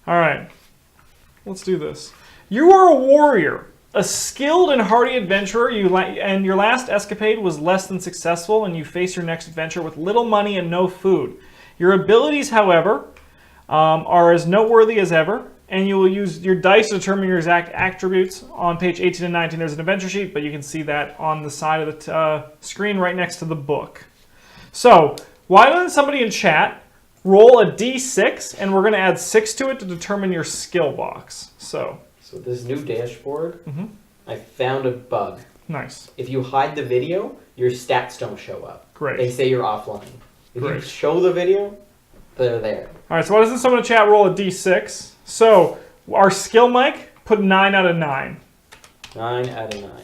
All right. Let's do this. You are a warrior, a skilled and hardy adventurer, and your last escapade was less than successful, and you face your next adventure with little money and no food. Your abilities, however, are as noteworthy as ever, and you will use your dice to determine your exact attributes. On page 18 and 19, there's an adventure sheet, but you can see that on the side of the screen right next to the book. So, why doesn't somebody in chat roll a d6, and we're going to add 6 to it to determine your skill box. So this new dashboard, I found a bug. Nice. If you hide the video, your stats don't show up. Great. They say you're offline. If you show the video, they're there. All right, so why doesn't someone in chat roll a d6? So our skill mic, put 9 out of 9. 9 out of 9. All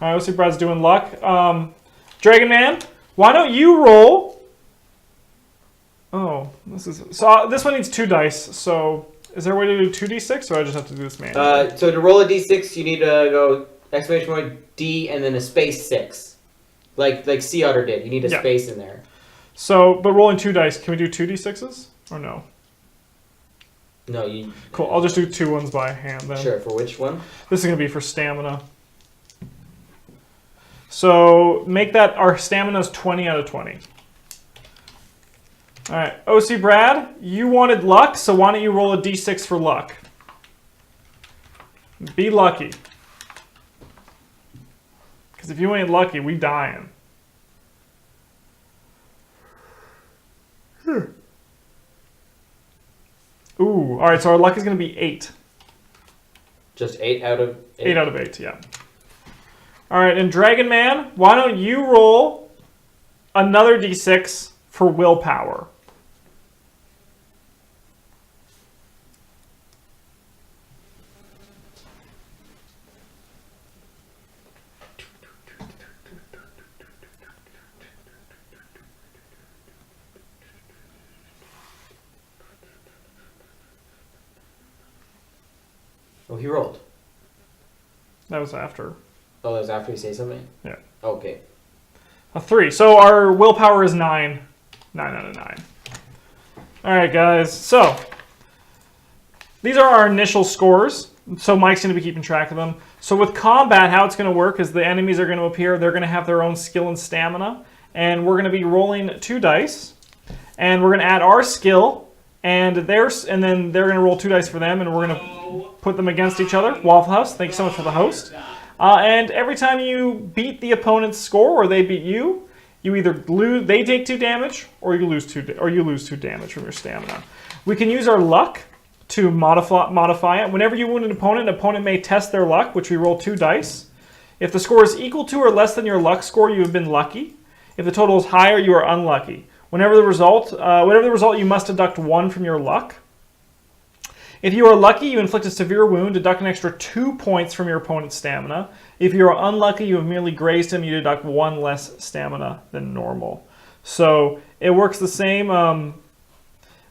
right, let's see if Brad's doing luck. Dragon Man, why don't you roll... Oh, this one needs 2 dice. So, is there a way to do 2d6, or I just have to do this manually? So to roll a d6, you need to go exclamation point D and then a space 6, like Sea Otter did. You need a space in there. So, but rolling 2 dice, can we do 2d6s or no? No, you. Cool. I'll just do 2 ones by hand then. Sure. For which one? This is gonna be for stamina. So make that our stamina is 20 out of 20. All right, OC Brad, you wanted luck, so why don't you roll a d6 for luck? Be lucky. Because if you ain't lucky, we dying. Ooh, all right, so our luck is going to be 8. Just 8 out of 8? 8 out of 8, yeah. All right, and Dragon Man, why don't you roll another d6 for willpower? Oh, he rolled. That was after. Oh, that was after you say something? Yeah. Okay. A 3. So our willpower is 9. 9 out of 9. All right, guys. So these are our initial scores. So Mike's going to be keeping track of them. So with combat, how it's going to work is the enemies are going to appear. They're going to have their own skill and stamina. And we're going to be rolling 2 dice. And we're going to add our skill. And then they're going to roll 2 dice for them. And we're going to put them against each other. Waffle House, thank you so much for the host. And every time you beat the opponent's score or they beat you, you either lose, they take 2 damage, or you lose 2 damage from your stamina. We can use our luck to modify it. Whenever you wound an opponent may test their luck, which we roll 2 dice. If the score is equal to or less than your luck score, you have been lucky. If the total is higher, you are unlucky. Whatever the result, you must deduct 1 from your luck. If you are lucky, you inflict a severe wound, deduct an extra 2 points from your opponent's stamina. If you are unlucky, you have merely grazed him, you deduct 1 less stamina than normal. So it works the same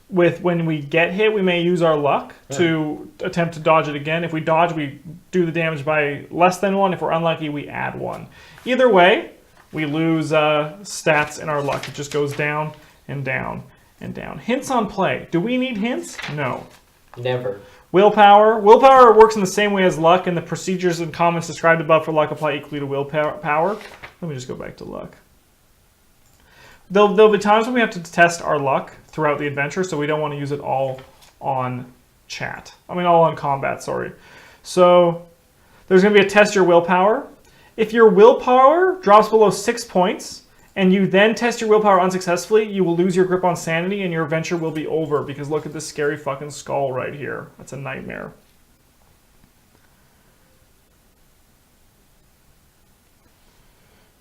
with when we get hit, we may use our luck to attempt to dodge it again. If we dodge, we do the damage by less than 1. If we're unlucky, we add 1. Either way, we lose stats in our luck. It just goes down and down and down. Hints on play. Do we need hints? No. Never. Willpower. Willpower works in the same way as luck, and the procedures and comments described above for luck apply equally to willpower. Let me just go back to luck. There'll be times when we have to test our luck throughout the adventure, so we don't want to use it all on all on combat, sorry. So there's going to be a test your willpower. If your willpower drops below 6 points, and you then test your willpower unsuccessfully, you will lose your grip on sanity and your adventure will be over, because look at this scary fucking skull right here. That's a nightmare.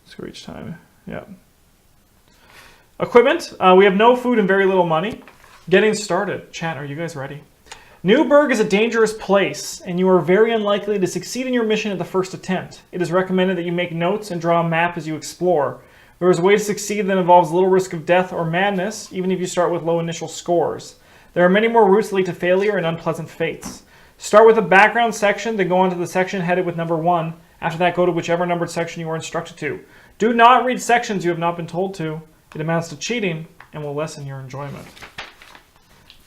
Score each time. Yeah. Equipment. We have no food and very little money. Getting started. Chat, are you guys ready? Newburgh is a dangerous place, and you are very unlikely to succeed in your mission at the first attempt. It is recommended that you make notes and draw a map as you explore. There is a way to succeed that involves little risk of death or madness, even if you start with low initial scores. There are many more routes that lead to failure and unpleasant fates. Start with the background section, then go on to the section headed with number 1. After that, go to whichever numbered section you are instructed to. Do not read sections you have not been told to. It amounts to cheating and will lessen your enjoyment.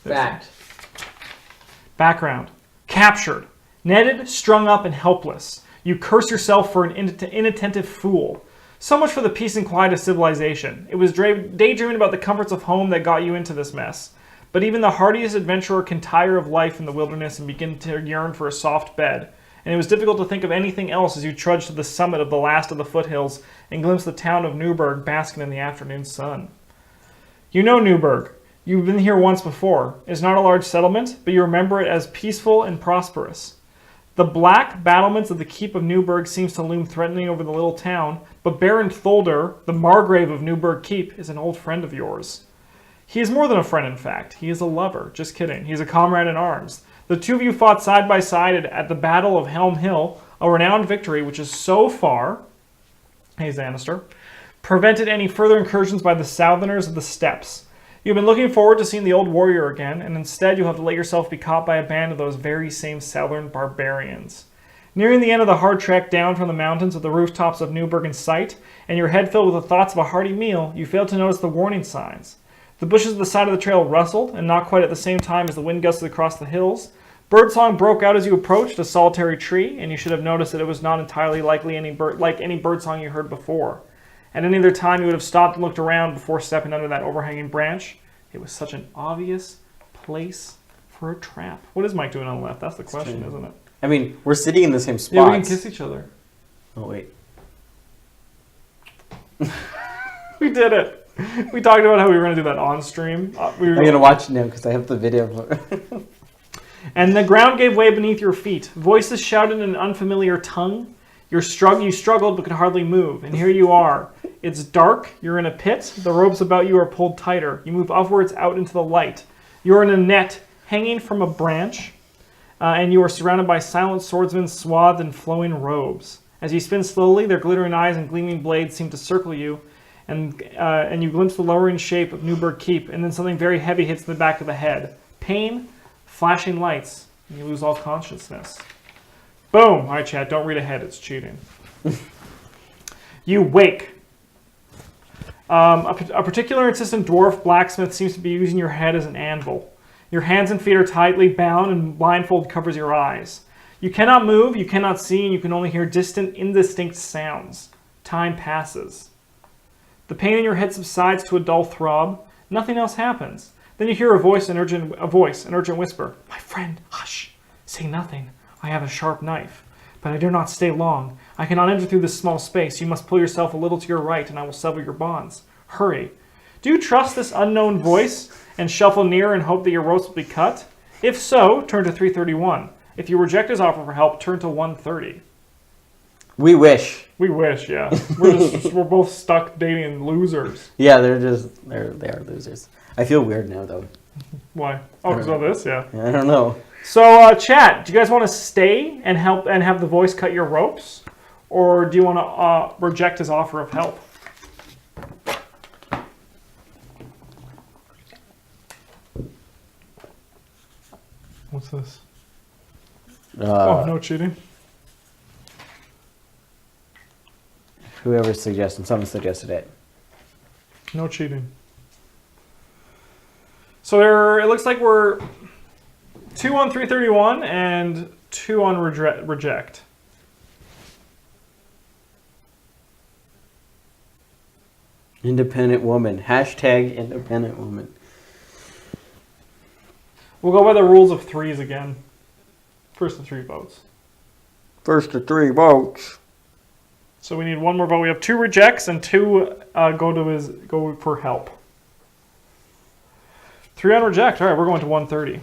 Fact. Background. Captured. Netted, strung up, and helpless. You curse yourself for an inattentive fool. So much for the peace and quiet of civilization. It was daydreaming about the comforts of home that got you into this mess. But even the hardiest adventurer can tire of life in the wilderness and begin to yearn for a soft bed. And it was difficult to think of anything else as you trudged to the summit of the last of the foothills and glimpsed the town of Newburgh basking in the afternoon sun. You know Newburgh. You've been here once before. It's not a large settlement, but you remember it as peaceful and prosperous. The black battlements of the keep of Newburgh seems to loom threatening over the little town, but Baron Tholder, the Margrave of Newburgh Keep, is an old friend of yours. He is more than a friend, in fact. He is a lover. Just kidding. He is a comrade in arms. The two of you fought side by side at the Battle of Helm Hill, a renowned victory which has so far, hey Xanaster, prevented any further incursions by the Southerners of the steppes. You've been looking forward to seeing the old warrior again, and instead you'll have to let yourself be caught by a band of those very same southern barbarians. Nearing the end of the hard trek down from the mountains with the rooftops of Newburgh in sight, and your head filled with the thoughts of a hearty meal, you failed to notice the warning signs. The bushes at the side of the trail rustled, and not quite at the same time as the wind gusted across the hills. Birdsong broke out as you approached a solitary tree, and you should have noticed that it was not entirely like any birdsong you heard before. At any other time, you would have stopped and looked around before stepping under that overhanging branch. It was such an obvious place for a trap. What is Mike doing on the left? That's the question, isn't it? I mean, we're sitting in the same spots. Yeah, we can kiss each other. Oh, wait. We did it. We talked about how we were going to do that on stream. I'm going to watch it now because I have the video. And the ground gave way beneath your feet. Voices shouted in an unfamiliar tongue. You struggled but could hardly move. And here you are. It's dark. You're in a pit. The ropes about you are pulled tighter. You move upwards out into the light. You're in a net hanging from a branch. And you are surrounded by silent swordsmen swathed in flowing robes. As you spin slowly, their glittering eyes and gleaming blades seem to circle you. And you glimpse the lowering shape of Newburgh Keep. And then something very heavy hits in the back of the head. Pain. Flashing lights, and you lose all consciousness. Boom! All right, chat, don't read ahead, it's cheating. You wake. A particular insistent dwarf blacksmith seems to be using your head as an anvil. Your hands and feet are tightly bound, and blindfold covers your eyes. You cannot move, you cannot see, and you can only hear distant, indistinct sounds. Time passes. The pain in your head subsides to a dull throb. Nothing else happens. Then you hear a voice, an urgent whisper. My friend, hush, say nothing. I have a sharp knife, but I dare not stay long. I cannot enter through this small space. You must pull yourself a little to your right, and I will sever your bonds. Hurry. Do you trust this unknown voice and shuffle near and hope that your ropes will be cut? If so, turn to 331. If you reject his offer for help, turn to 130. We wish. We wish, yeah. We're both stuck dating losers. Yeah, they are losers. I feel weird now, though. Why? Oh, because of this, yeah. I don't know. So, chat, do you guys want to stay and help and have the voice cut your ropes? Or do you want to reject his offer of help? What's this? Oh, no cheating. Whoever suggested, someone suggested it. No cheating. So it looks like we're 2 on 331 and 2 on reject. Independent woman. Hashtag independent woman. We'll go by the rules of threes again. First to 3 votes. First to 3 votes. So we need 1 more vote. We have 2 rejects and 2 go for help. 3 on reject. All right, we're going to 130.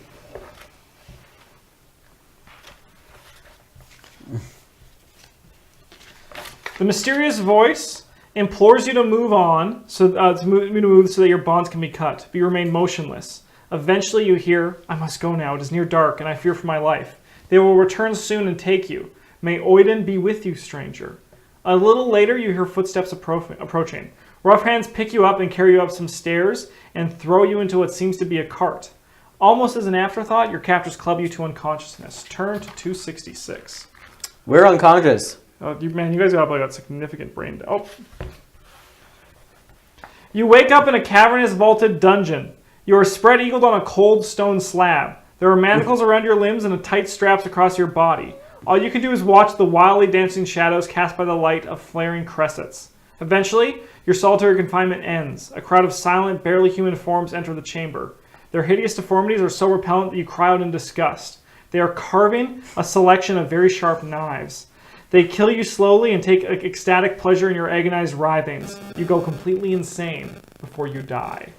The mysterious voice implores you to move on, so that your bonds can be cut, but you remain motionless. Eventually you hear, I must go now, it is near dark, and I fear for my life. They will return soon and take you. May Oiden be with you, stranger. A little later you hear footsteps approaching. Rough hands pick you up and carry you up some stairs and throw you into what seems to be a cart. Almost as an afterthought, your captors club you to unconsciousness. Turn to 266. We're unconscious. You guys have like a significant brain. Oh. You wake up in a cavernous vaulted dungeon. You are spread eagled on a cold stone slab. There are manacles around your limbs and tight straps across your body. All you can do is watch the wildly dancing shadows cast by the light of flaring cressets. Eventually, your solitary confinement ends. A crowd of silent, barely human forms enter the chamber. Their hideous deformities are so repellent that you cry out in disgust. They are carving a selection of very sharp knives. They kill you slowly and take ecstatic pleasure in your agonized writhings. You go completely insane before you die.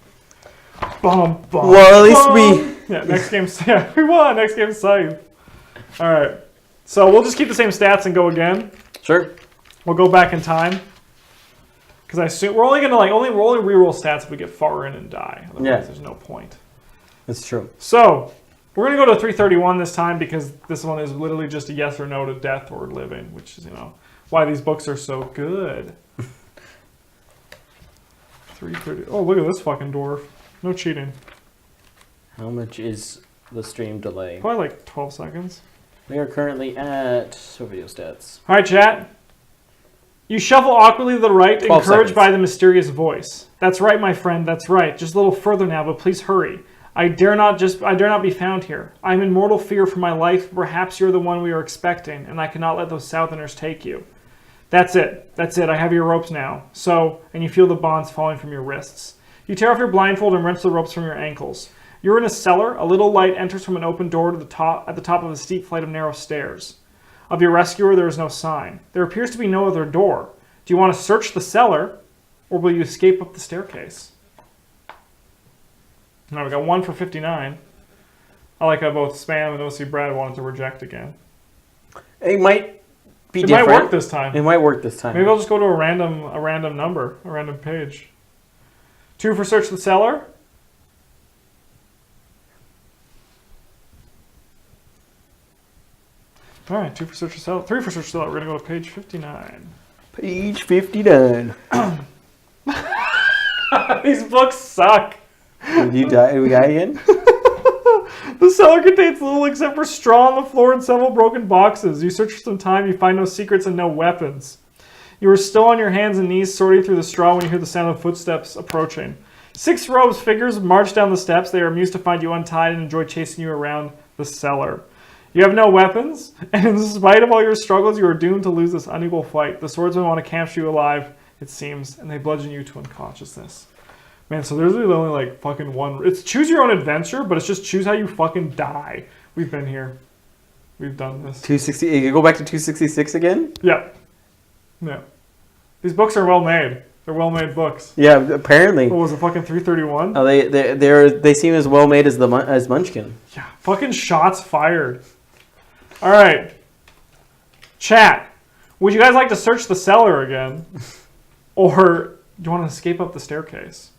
Bum, bum, Well, at least bum. Yeah, next game's... Yeah, we won. Next game's Scythe. All right. So we'll just keep the same stats and go again. Sure. We'll go back in time. Because I assume we're only gonna only reroll stats if we get far in and die. Otherwise, there's no point. That's true. So we're gonna go to 331 this time because this one is literally just a yes or no to death or living, which is why these books are so good. 330. Oh, look at this fucking dwarf. No cheating. How much is the stream delay? Probably like 12 seconds. We are currently at video stats. All right, chat. You shuffle awkwardly to the right, 12 encouraged seconds. by the mysterious voice. That's right, my friend, that's right. Just a little further now, but please hurry. I dare not be found here. I am in mortal fear for my life. Perhaps you're the one we are expecting, and I cannot let those Southerners take you. That's it. I have your ropes now. So, and you feel the bonds falling from your wrists. You tear off your blindfold and wrench the ropes from your ankles. You're in a cellar. A little light enters from an open door at the top of a steep flight of narrow stairs. Of your rescuer, there is no sign. There appears to be no other door. Do you want to search the cellar, or will you escape up the staircase? Now we got 1 for 59. I like how both Spam and OC Brad wanted to reject again. It might be It different. might work this time. It might work this time. Maybe I'll just go to a random number, a random page. 2 for search the cellar. All right, 2 for search the cellar. 3 for search the cellar. We're gonna go to page 59. Page 59. These books suck. Did you die? Did we die again? The cellar contains little except for straw on the floor and several broken boxes. You search for some time, you find no secrets and no weapons. You are still on your hands and knees sorting through the straw when you hear the sound of footsteps approaching. 6 robed figures march down the steps. They are amused to find you untied and enjoy chasing you around the cellar. You have no weapons, and in spite of all your struggles, you are doomed to lose this unequal fight. The swordsmen want to capture you alive, it seems, and they bludgeon you to unconsciousness. Man, so there's really only like fucking one. It's choose your own adventure, but it's just choose how you fucking die. We've been here. We've done this. 260. You go back to 266 again? Yeah. Yeah. These books are well made. They're well made books. Yeah, apparently. What was it, fucking 331? Oh, they seem as well made as as Munchkin. Yeah. Fucking shots fired. All right. Chat. Would you guys like to search the cellar again? Or do you want to escape up the staircase?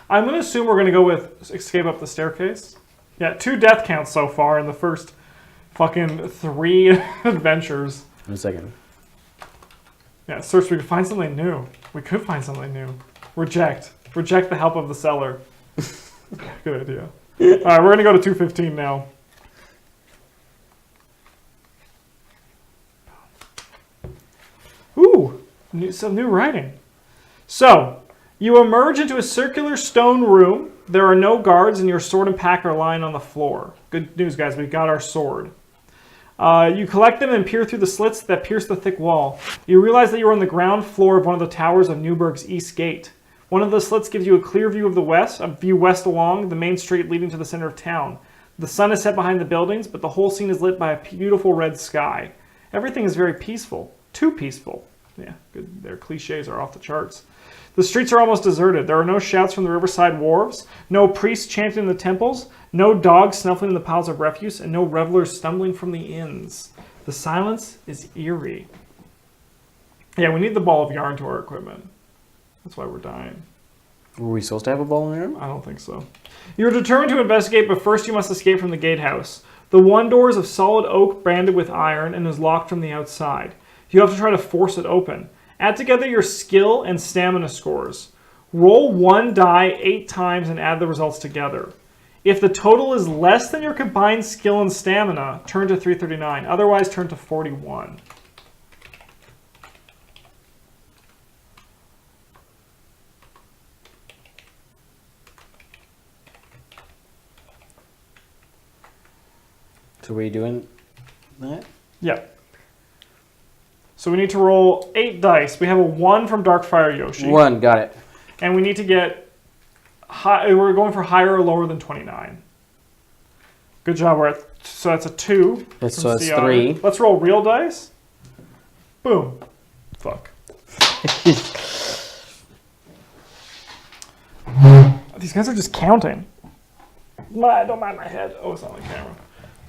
I'm going to assume we're going to go with escape up the staircase. Yeah, 2 death counts so far in the first fucking 3 adventures. In a second. Yeah, search. We could find something new. We could find something new. Reject. Reject the help of the cellar. Good idea. All right, we're going to go to 215 now. Ooh, some new writing. So, you emerge into a circular stone room. There are no guards, and your sword and pack are lying on the floor. Good news, guys. We got our sword. You collect them and peer through the slits that pierce the thick wall. You realize that you are on the ground floor of one of the towers of Newburgh's East Gate. One of the slits gives you a clear view of the west, a view west along the main street leading to the center of town. The sun is set behind the buildings, but the whole scene is lit by a beautiful red sky. Everything is very peaceful. Too peaceful. Yeah, good. Their cliches are off the charts. The streets are almost deserted. There are no shouts from the riverside wharves, no priests chanting in the temples, no dogs snuffling in the piles of refuse, and no revelers stumbling from the inns. The silence is eerie. Yeah, we need the ball of yarn to our equipment. That's why we're dying. Were we supposed to have a ball in there? I don't think so. You're determined to investigate, but first you must escape from the gatehouse. The one door is of solid oak banded with iron and is locked from the outside. You have to try to force it open. Add together your skill and stamina scores. Roll 1 die 8 times and add the results together. If the total is less than your combined skill and stamina, turn to 339. Otherwise, turn to 41. So are we doing that? Yeah. So we need to roll 8 dice. We have a 1 from Darkfire Yoshi. 1, got it. And we need to get high. We're going for higher or lower than 29. Good job. So that's a 2. So it's CR. 3. Let's roll real dice. Boom. Fuck. These guys are just counting. Don't mind my head. Oh, it's not on the camera.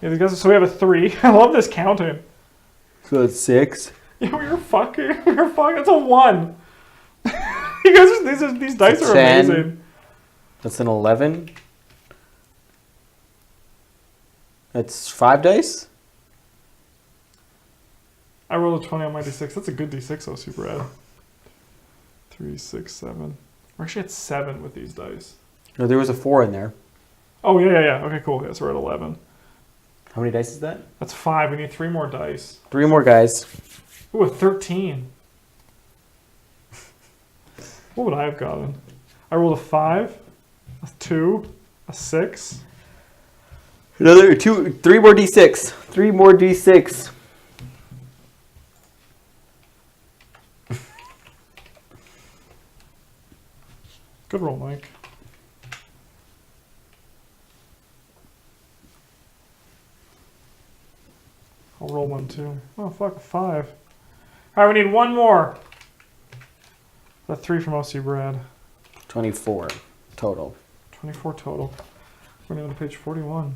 Yeah, these guys. So we have a 3. I love this counting. So it's 6. Yeah, we were fucking. That's a 1. You guys, these dice are 10. amazing. That's an 11. That's 5 dice. I rolled a 20 on my d6. That's a good d6, though, super rad. 3, 6, 7. We're actually at 7 with these dice. No, there was a 4 in there. Oh, yeah. Okay, cool. Yeah, so we're at 11. How many dice is that? That's 5. We need 3 more dice. 3 more guys. Ooh, a 13. What would I have gotten? I rolled a 5, a 2, a 6. Another 3 more d6. 3 more d6. Good roll, Mike. I'll roll 1 too. Oh, fuck, a 5. All right, we need 1 more. The 3 from OC Brad. 24 total. 24 total. We're going to page 41.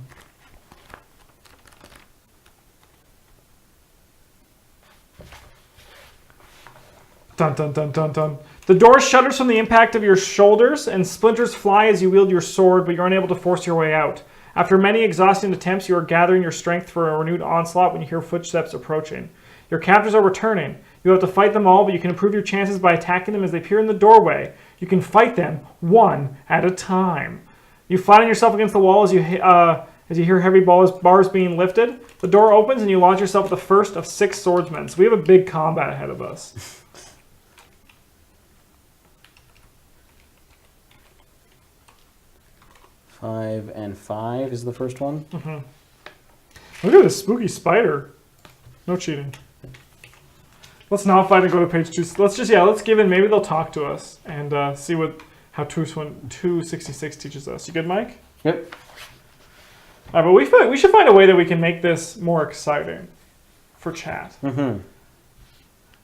Dun dun dun dun dun. The door shudders from the impact of your shoulders, and splinters fly as you wield your sword, but you're unable to force your way out. After many exhausting attempts, you are gathering your strength for a renewed onslaught when you hear footsteps approaching. Your captors are returning. You have to fight them all, but you can improve your chances by attacking them as they appear in the doorway. You can fight them one at a time. You flatten yourself against the wall as you hear heavy bars being lifted. The door opens and you launch yourself at the first of 6 swordsmen. So we have a big combat ahead of us. Five and 5 is the first one. Mm-hmm. Look at this spooky spider. No cheating. Let's not fight and go to page 2. Let's give in. Maybe they'll talk to us and see how 266 teaches us. You good, Mike? Yep. All right, but we should find a way that we can make this more exciting for chat. Mm-hmm.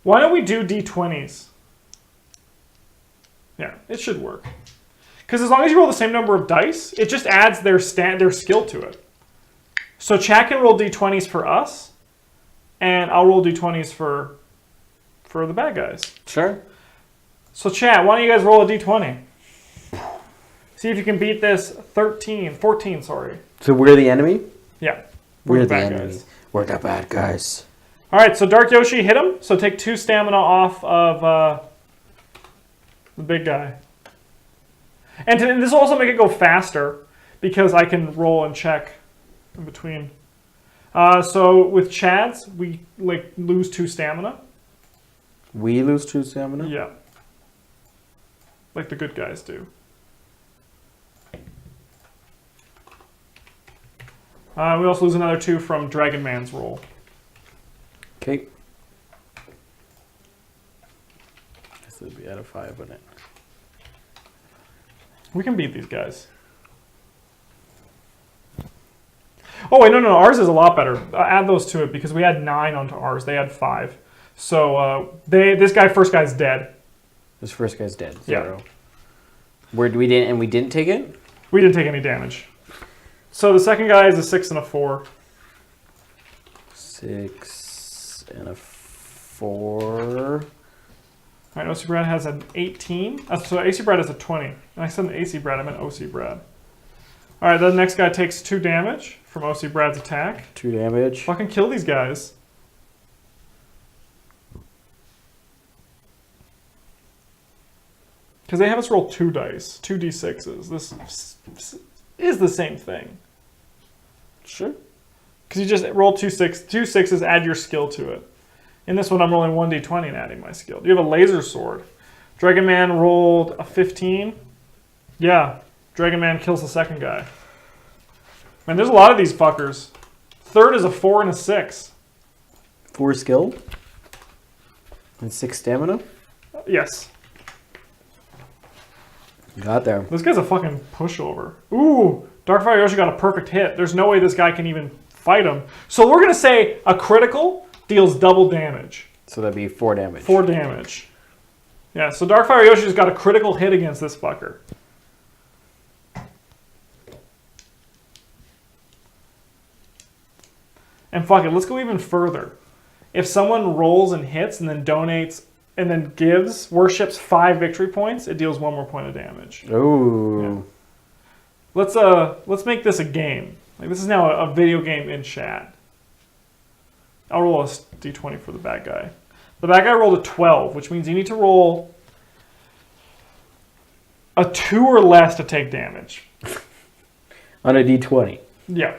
Why don't we do D20s? Yeah, it should work. Because as long as you roll the same number of dice, it just adds their skill to it. So chat can roll D20s for us, and I'll roll D20s for the bad guys. Sure. So chat, why don't you guys roll a D20? See if you can beat this 14, sorry. So we're the enemy? Yeah. We're the bad enemy. guys. We're the bad guys. All right, so Dark Yoshi hit him. So take 2 stamina off of the big guy. And this will also make it go faster because I can roll and check in between. So with Chads, we lose 2 stamina. We lose 2 stamina? Yeah. Like the good guys do. We also lose another 2 from Dragon Man's roll. Okay. This would be out of 5, wouldn't it? We can beat these guys. Oh, wait, no. Ours is a lot better. Add those to it because we had 9 onto ours. They had 5. So this first guy's dead. This first guy's dead. 0. Yeah. We didn't take it? We didn't take any damage. So the second guy is a 6 and a 4. 6 and a 4. All right, OC Brad has an 18. So AC Brad has a 20. And I said an AC Brad, I meant OC Brad. All right, the next guy takes 2 damage from OC Brad's attack. 2 damage. Fucking kill these guys. Because they have us roll 2 dice, 2 d6s. This is the same thing. Sure. Because you just roll 2 sixes, add your skill to it. In this one, I'm rolling 1d20 and adding my skill. You have a laser sword. Dragon Man rolled a 15. Yeah, Dragon Man kills the second guy. Man, there's a lot of these fuckers. Third is a 4 and a 6. 4 skill. And 6 stamina. Yes. Got there. This guy's a fucking pushover. Ooh, Darkfire Yoshi got a perfect hit. There's no way this guy can even fight him. So we're going to say a critical deals double damage. So that'd be 4 damage. 4 damage. Yeah, so Darkfire Yoshi's got a critical hit against this fucker. And fuck it, let's go even further. If someone rolls and hits and then donates and then worships 5 victory points, it deals 1 more point of damage. Ooh. Yeah. Let's make this a game. Like, this is now a video game in chat. I'll roll a d20 for the bad guy. The bad guy rolled a 12, which means you need to roll a 2 or less to take damage. On a d20. Yeah.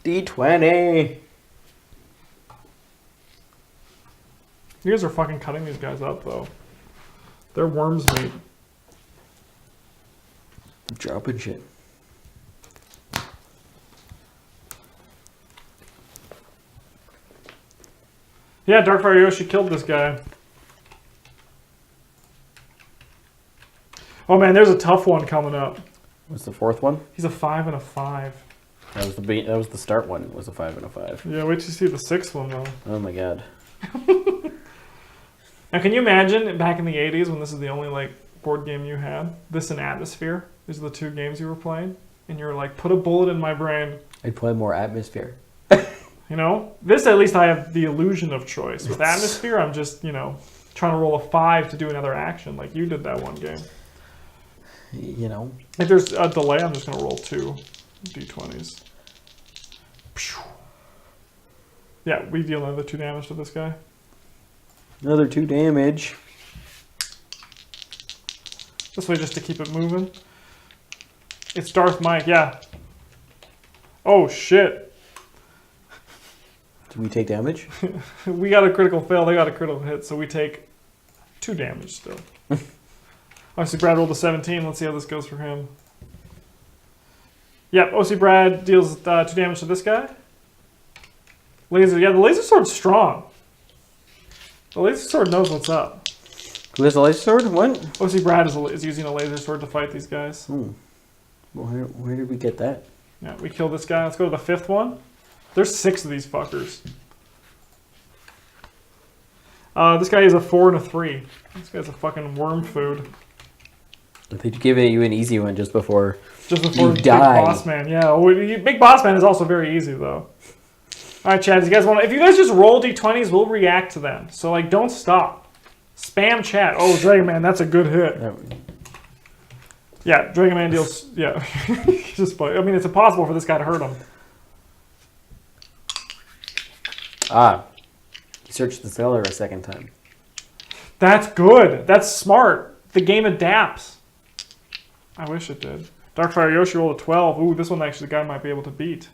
D20. You guys are fucking cutting these guys up, though. They're worms meat. Dropping shit. Yeah, Darkfire Yoshi killed this guy. Oh man, there's a tough one coming up. What's the 4th one? He's a 5 and a 5. That was the start one. It was a 5 and a 5. Yeah, wait till you see the 6th one, though. Oh my god. Now, can you imagine back in the 80s when this is the only, like, board game you had? This and Atmosphere? These are the 2 games you were playing? And you were like, put a bullet in my brain. I'd play more Atmosphere. You know? This, at least, I have the illusion of choice. With Atmosphere, I'm just, trying to roll a 5 to do another action, like you did that one game. You know? If there's a delay, I'm just going to roll 2 d20s. Yeah, we deal another 2 damage to this guy. Another 2 damage. This way just to keep it moving. It's Darth Mike, yeah. Oh, shit. Do we take damage? We got a critical fail, they got a critical hit, so we take 2 damage still. Obviously, Brad rolled a 17. Let's see how this goes for him. Yep, OC Brad deals 2 damage to this guy. Laser, yeah, the laser sword's strong. The laser sword knows what's up. Who has a laser sword? What? OC Brad is using a laser sword to fight these guys. Ooh. Well, where did we get that? Yeah, we killed this guy. Let's go to the 5th one. There's 6 of these fuckers. This guy is a 4 and a 3. This guy's a fucking worm food. I think you gave you an easy one just before you die. Big Boss Man. Yeah, Big Boss Man is also very easy though. All right, Chad. If you guys just roll d20s, we'll react to them. So like, don't stop. Spam chat. Oh, Dragon Man, that's a good hit. Yeah, Dragon Man deals. Yeah, I mean, it's impossible for this guy to hurt him. He searched the cellar a second time. That's good. That's smart. The game adapts. I wish it did. Darkfire Yoshi rolled a 12. Ooh, this one actually the guy might be able to beat.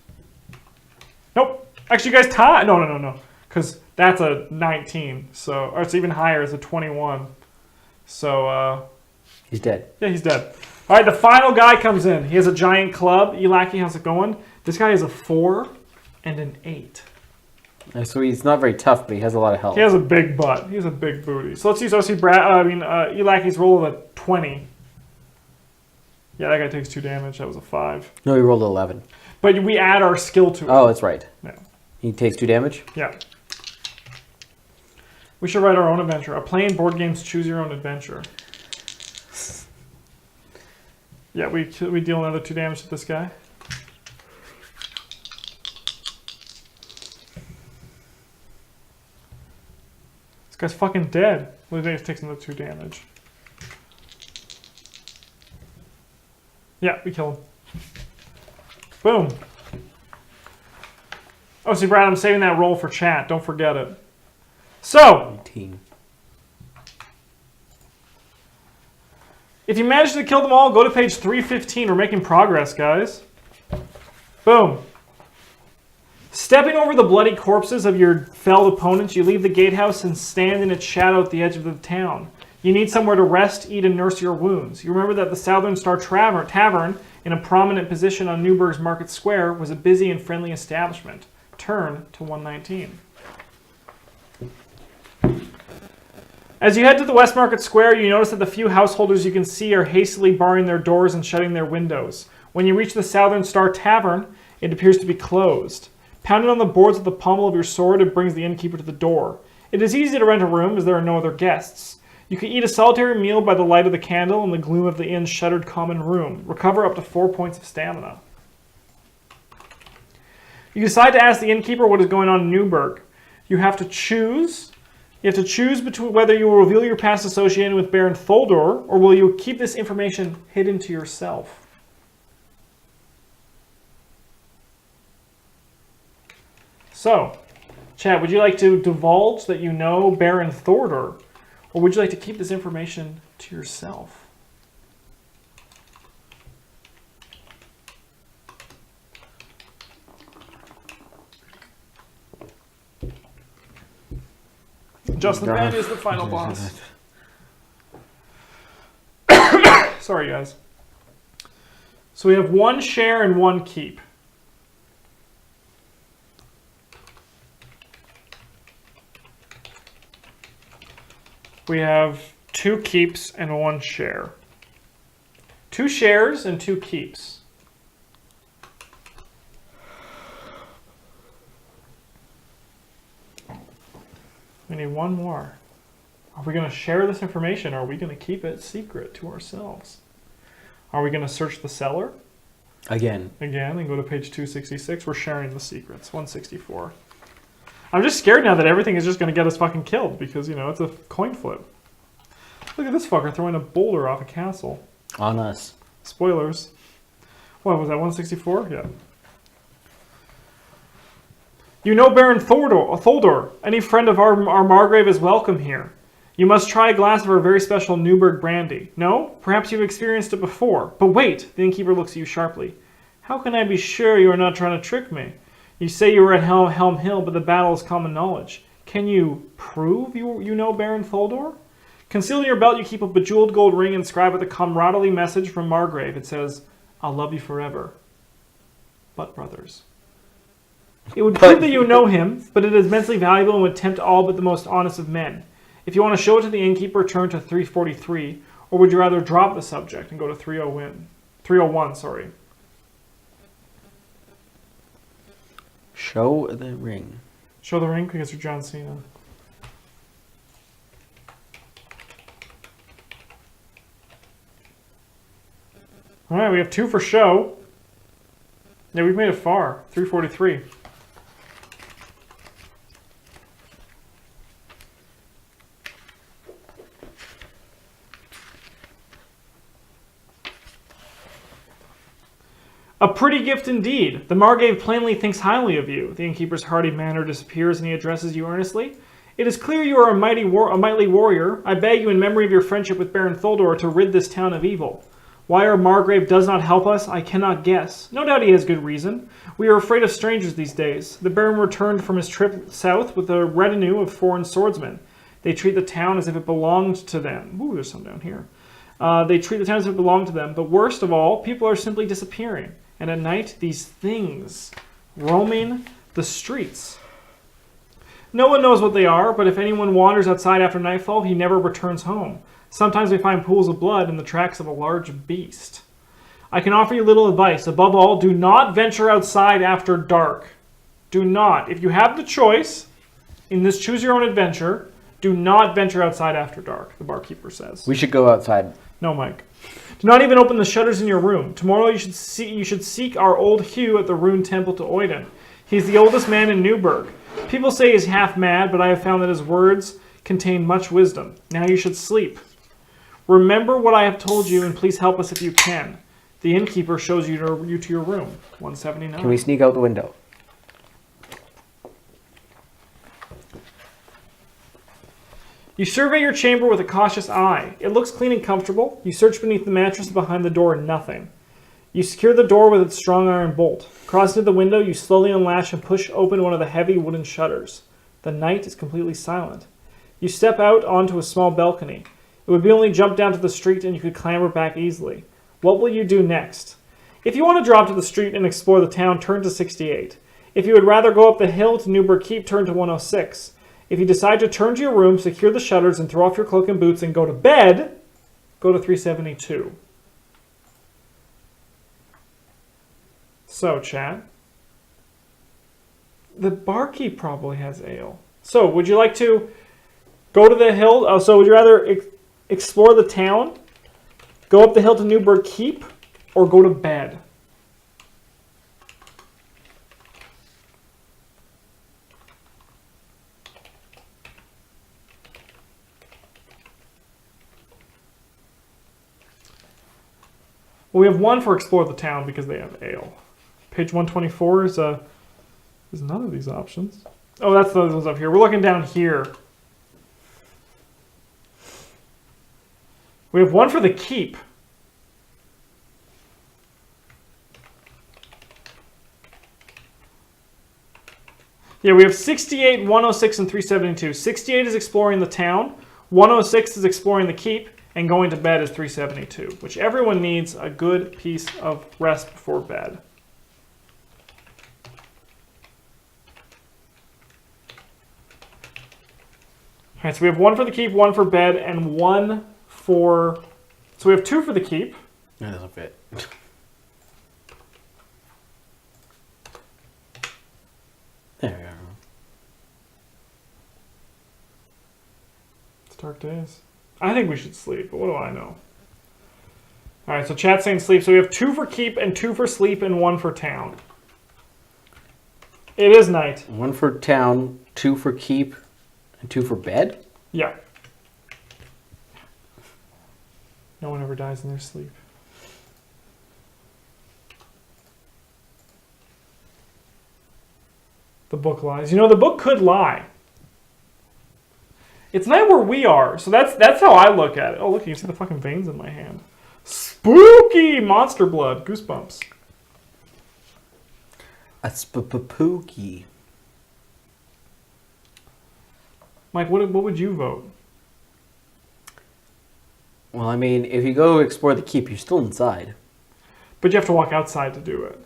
Nope. Actually, you guys tie. No. Because that's a 19. So, or it's even higher. It's a 21. So, He's dead. Yeah, he's dead. All right, the final guy comes in. He has a giant club. Elaki, how's it going? This guy is a 4 and an 8. So he's not very tough, but he has a lot of health. He has a big butt. He has a big booty. So let's use Elaki's roll of a 20. Yeah, that guy takes 2 damage. That was a 5. No, he rolled 11. But we add our skill to it. Oh, that's right. Yeah. He takes 2 damage? Yeah. We should write our own adventure. A playing board games choose your own adventure. Yeah, we deal another 2 damage to this guy. This guy's fucking dead. Ludaeus takes another 2 damage. Yeah, we kill him. Boom. Oh, see, Brad, I'm saving that roll for chat. Don't forget it. So, 18. If you manage to kill them all, go to page 315. We're making progress, guys. Boom. Stepping over the bloody corpses of your felled opponents, you leave the gatehouse and stand in its shadow at the edge of the town. You need somewhere to rest, eat, and nurse your wounds. You remember that the Southern Star Tavern, in a prominent position on Newburgh's Market Square, was a busy and friendly establishment. Turn to 119. As you head to the West Market Square, you notice that the few householders you can see are hastily barring their doors and shutting their windows. When you reach the Southern Star Tavern, it appears to be closed. Pounded on the boards with the pommel of your sword, it brings the innkeeper to the door. It is easy to rent a room as there are no other guests. You can eat a solitary meal by the light of the candle in the gloom of the inn's shuttered common room. Recover up to 4 points of stamina. You decide to ask the innkeeper what is going on in Newburgh. You have to choose between whether you will reveal your past associated with Baron Tholdor, or will you keep this information hidden to yourself. So, Chad, would you like to divulge that you know Baron Tholdor, or would you like to keep this information to yourself? Justin Ben is the final boss. Sorry, guys. So we have 1 share and 1 keep. We have 2 keeps and 1 share. 2 shares and 2 keeps. We need 1 more. Are we going to share this information, or are we going to keep it secret to ourselves? Are we going to search the cellar? Again, And go to page 266. We're sharing the secrets. 164. I'm just scared now that everything is just going to get us fucking killed because, it's a coin flip. Look at this fucker throwing a boulder off a castle. on us. Spoilers. What was that, 164? Yeah. You know Baron Tholdor. Any friend of our Margrave is welcome here. You must try a glass of our very special Newburgh brandy. No? Perhaps you've experienced it before. But wait! The innkeeper looks at you sharply. How can I be sure you are not trying to trick me? You say you were at Helm Hill, but the battle is common knowledge. Can you prove you know Baron Tholdor? Concealed in your belt, you keep a bejeweled gold ring inscribed with a comradely message from Margrave. It says, "I'll love you forever. But brothers." It would prove that you know him, but it is immensely valuable and would tempt all but the most honest of men. If you want to show it to the innkeeper, turn to 343, or would you rather drop the subject and go to 301, sorry. Show the ring. Show the ring because you're John Cena. Alright, we have 2 for show. Yeah, we've made it far. 343. A pretty gift indeed. The Margrave plainly thinks highly of you. The innkeeper's hearty manner disappears and he addresses you earnestly. It is clear you are a mighty warrior. I beg you in memory of your friendship with Baron Tholdor to rid this town of evil. Why our Margrave does not help us, I cannot guess. No doubt he has good reason. We are afraid of strangers these days. The Baron returned from his trip south with a retinue of foreign swordsmen. They treat the town as if it belonged to them. Ooh, there's some down here. They treat the town as if it belonged to them. But worst of all, people are simply disappearing. And at night, these things roaming the streets. No one knows what they are, but if anyone wanders outside after nightfall, he never returns home. Sometimes we find pools of blood in the tracks of a large beast. I can offer you little advice. Above all, do not venture outside after dark. Do not. If you have the choice, in this choose your own adventure, do not venture outside after dark, the barkeeper says. We should go outside. No, Mike. Do not even open the shutters in your room. Tomorrow you should seek our old Hugh at the Rune Temple to Oiden. He's the oldest man in Newburgh. People say he's half mad, but I have found that his words contain much wisdom. Now you should sleep. Remember what I have told you, and please help us if you can. The innkeeper shows you to your room. 179. Can we sneak out the window? You survey your chamber with a cautious eye. It looks clean and comfortable. You search beneath the mattress and behind the door, nothing. You secure the door with its strong iron bolt. Crossing to the window, you slowly unlatch and push open one of the heavy wooden shutters. The night is completely silent. You step out onto a small balcony. It would be only jump down to the street and you could clamber back easily. What will you do next? If you want to drop to the street and explore the town, turn to 68. If you would rather go up the hill to Newburgh Keep, turn to 106. If you decide to turn to your room, secure the shutters, and throw off your cloak and boots and go to bed, go to 372. So, chat. The barkeep probably has ale. So, would you like to go to the hill? So, would you rather explore the town, go up the hill to Newburgh Keep, or go to bed? Well, we have one for explore the town because they have ale. Page 124 is none of these options. Oh, that's those ones up here. We're looking down here. We have one for the keep. Yeah, we have 68, 106, and 372. 68 is exploring the town. 106 is exploring the keep. And going to bed is 372, which everyone needs a good piece of rest before bed. All right, so we have one for the keep, one for bed, and one for... So we have two for the keep. That doesn't fit. There we go. It's dark days. I think we should sleep, but what do I know? All right, so chat's saying sleep. So we have two for keep and two for sleep and one for town. It is night. One for town, two for keep, and two for bed? Yeah. No one ever dies in their sleep. The book lies. You know, the book could lie. It's night where we are, so that's how I look at it. Oh, look, you can see the fucking veins in my hand. Spooky monster blood. Goosebumps. A spooky. Mike, what would you vote? Well, I mean, if you go explore the keep, you're still inside. But you have to walk outside to do it.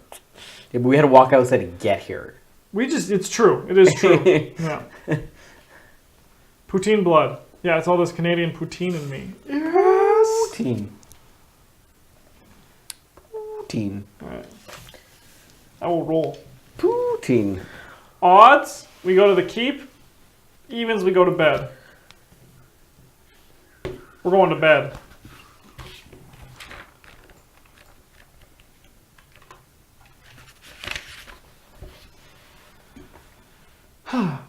Yeah, but we had to walk outside to get here. It's true. It is true. Yeah. Poutine blood. Yeah, it's all this Canadian poutine in me. Yes! Poutine. All right. I will roll. Poutine. Odds, we go to the keep. Evens, we go to bed. We're going to bed.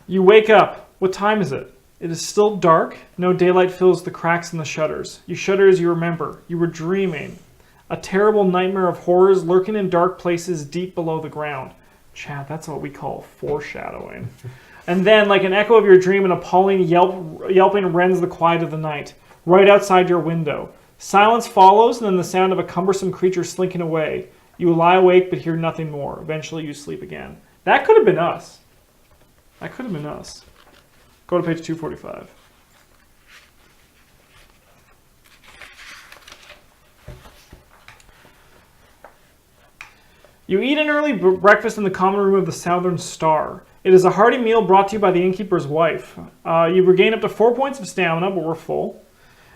You wake up. What time is it? It is still dark. No daylight fills the cracks in the shutters. You shudder as you remember. You were dreaming. A terrible nightmare of horrors lurking in dark places deep below the ground. Chat, that's what we call foreshadowing. And then, like an echo of your dream, an appalling yelping rends the quiet of the night, right outside your window. Silence follows, and then the sound of a cumbersome creature slinking away. You lie awake, but hear nothing more. Eventually, you sleep again. That could have been us. That could have been us. Go to page 245. You eat an early breakfast in the common room of the Southern Star. It is a hearty meal brought to you by the innkeeper's wife. You regain up to 4 points of stamina, but we're full.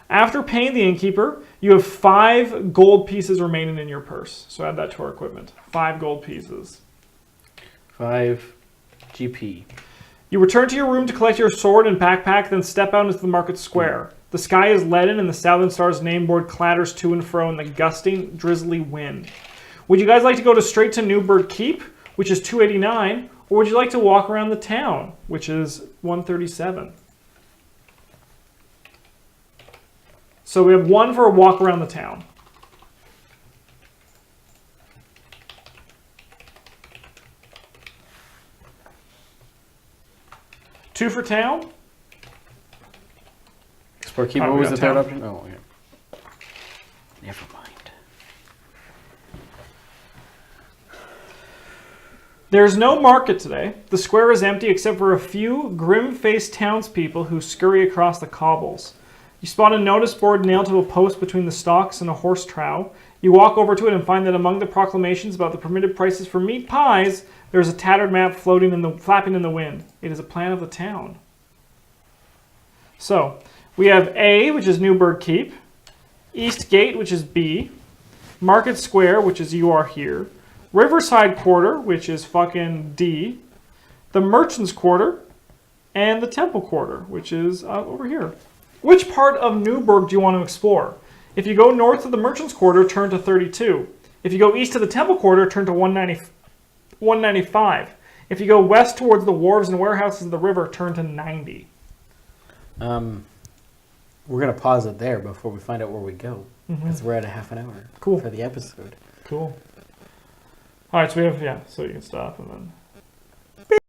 After paying the innkeeper, you have 5 gold pieces remaining in your purse. So add that to our equipment. 5 gold pieces. 5 GP. You return to your room to collect your sword and backpack, then step out into the market square. The sky is leaden and the Southern Star's name board clatters to and fro in the gusting, drizzly wind. Would you guys like to go straight to Newburgh Keep, which is 289, or would you like to walk around the town, which is 137? So we have one for a walk around the town. Two for town? Explore keep. Oh, What we was got the third town. option? Oh, yeah. Never mind. There's no market today. The square is empty except for a few grim-faced townspeople who scurry across the cobbles. You spot a notice board nailed to a post between the stocks and a horse trough. You walk over to it and find that among the proclamations about the permitted prices for meat pies, there is a tattered map flapping in the wind. It is a plan of the town. So, we have A, which is Newburgh Keep, East Gate, which is B, Market Square, which is you are here, Riverside Quarter, which is fucking D, the Merchants Quarter, and the Temple Quarter, which is over here. Which part of Newburgh do you want to explore? If you go north of the Merchants Quarter, turn to 32. If you go east of the Temple Quarter, turn to 195. If you go west towards the wharves and warehouses of the river, turn to 90. We're going to pause it there before we find out where we go. Because we're at a half an hour Cool. for the episode. Cool. All right, so we have, so you can stop and then...